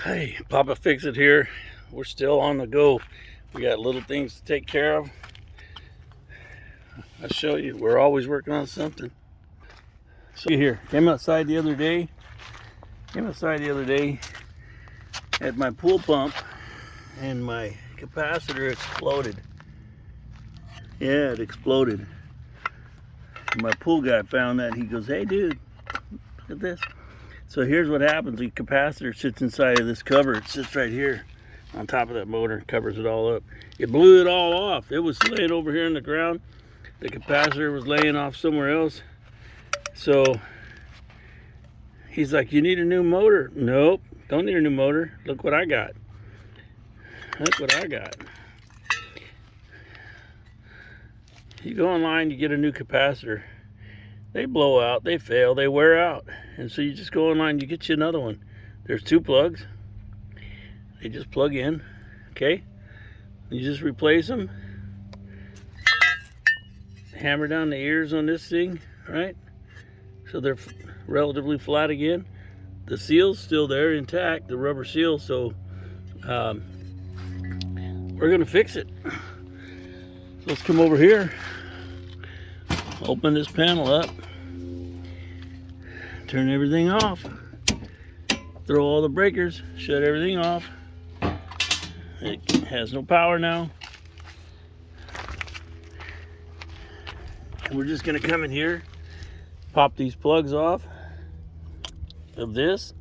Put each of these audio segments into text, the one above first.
Hey, Papa Fix It here. We're still on the go. We got little things to take care of. I'll show you. We're always working on something. So here, came outside the other day. At my pool pump, and my capacitor exploded. Yeah, it exploded. My pool guy found that. He goes, "Hey, dude, look at this." So here's what happens. The capacitor sits inside of this cover. It sits right here on top of that motor, covers it all up. It blew it all off. It was laying over here on the ground. The capacitor was laying off somewhere else. So he's like, "You need a new motor." Nope, don't need a new motor. Look what I got. Look what I got. You go online, you get a new capacitor. They blow out, they fail, they wear out. And so you just go online, you get you another one. There's two plugs. They just plug in, okay? You just replace them. Hammer down the ears on this thing, right? So they're relatively flat again. The seal's still there intact, the rubber seal, so we're gonna fix it. So let's come over here, open this panel up, turn everything off, throw all the breakers, shut everything off. It has no power now. And we're just gonna come in here, pop these plugs off of this,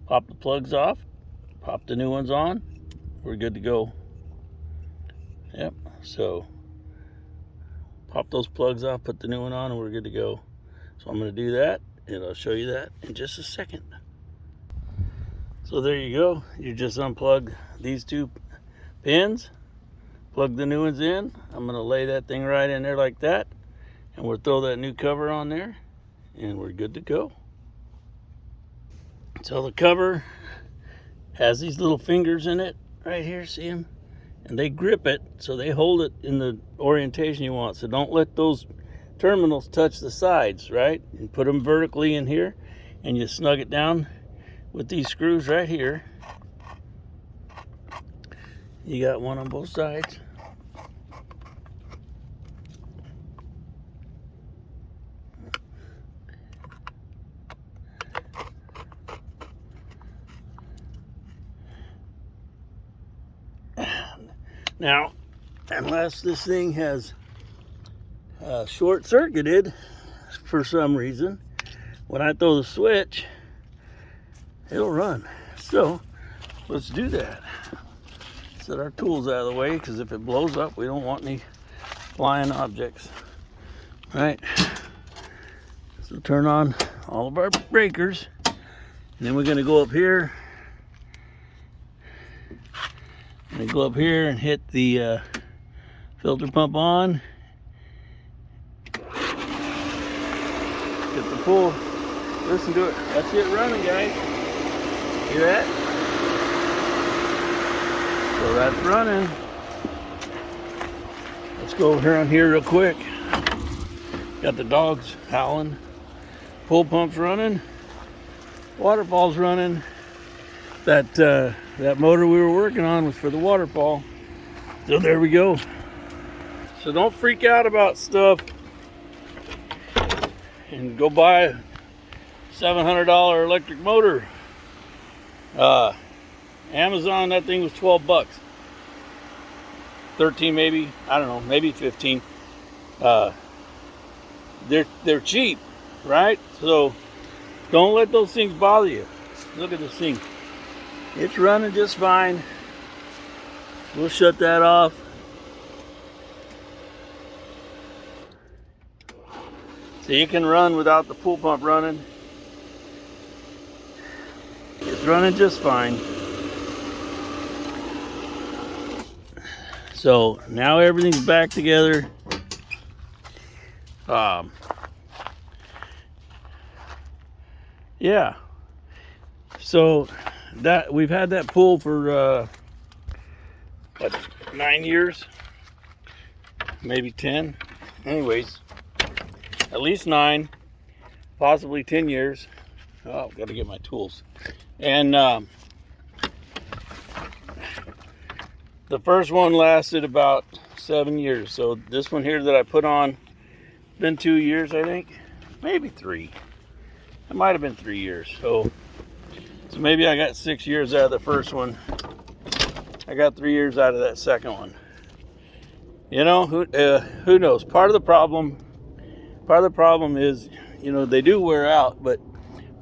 pop the plugs off, pop the new ones on, we're good to go. Yep, so pop those plugs off, put the new one on, and we're good to go. So I'm going to do that, and I'll show you that in just a second. So there you go. You just unplug these two pins, plug the new ones in. I'm going to lay that thing right in there like that, and we'll throw that new cover on there, and we're good to go. So the cover has these little fingers in it right here, see them? And they grip it, so they hold it in the orientation you want. So don't let those terminals touch the sides, right? And put them vertically in here, and you snug it down with these screws right here. You got one on both sides. Now, unless this thing has short-circuited for some reason, when I throw the switch, it'll run. So let's do that. Set our tools out of the way, because if it blows up, we don't want any flying objects. All right, so turn on all of our breakers, and then we're going to go up here. And go up here and hit the filter pump on. Get the pull. Listen to it. That's it running, guys. Hear that? So that's running. Let's go over here on here real quick. Got the dogs howling. Pull pump's running. Waterfall's running. That motor we were working on was for the waterfall. So there we go. So don't freak out about stuff and go buy a $700 electric motor. Amazon, that thing was 12 bucks. 13 maybe, I don't know, maybe 15. They're cheap, right? So don't let those things bother you. Look at this thing. It's running just fine. We'll shut that off. So you can run without the pool pump running. It's running just fine. So now everything's back together. Yeah. So that we've had that pool for what, 9 years, maybe 10. Anyways, at least 9, possibly 10 years. Oh, got to get my tools. And the first one lasted about 7 years. So this one here that I put on, been 2 years, I think, maybe 3. It might have been 3 years. So maybe I got 6 years out of the first one. I got 3 years out of that second one. You know, who knows? Part of the problem is, you know, they do wear out, but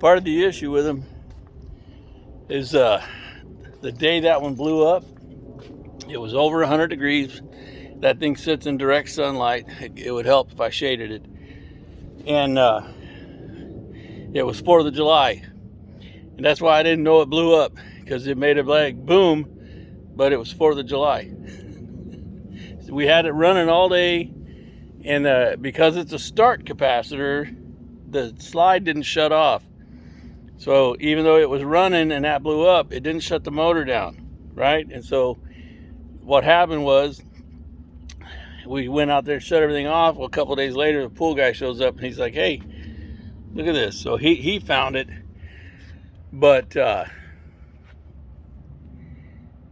part of the issue with them is the day that one blew up, it was over 100 degrees. That thing sits in direct sunlight. It would help if I shaded it. And it was 4th of July. And that's why I didn't know it blew up, because it made a like boom, but it was 4th of July. So we had it running all day, and because it's a start capacitor, the slide didn't shut off. So even though it was running and that blew up, it didn't shut the motor down, right? And so what happened was, we went out there, shut everything off. Well, a couple of days later, the pool guy shows up and he's like, hey, look at this. So he found it. But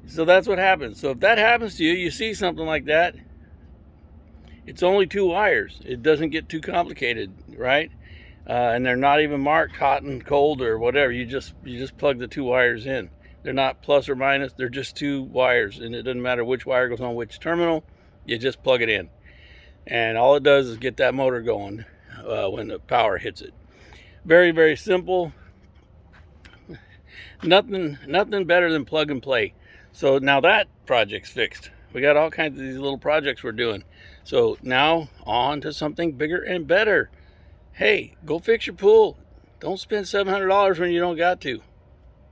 so that's what happens. So if that happens to you, you see something like that, it's only 2 wires. It doesn't get too complicated, right? And they're not even marked hot and cold or whatever. You just plug the 2 wires in. They're not plus or minus. They're just 2 wires, and it doesn't matter which wire goes on which terminal. You just plug it in, and all it does is get that motor going when the power hits it. Very, very simple. Nothing better than plug and play. So now that project's fixed. We got all kinds of these little projects we're doing. So now on to something bigger and better. Hey, go fix your pool. Don't spend $700 when you don't got to.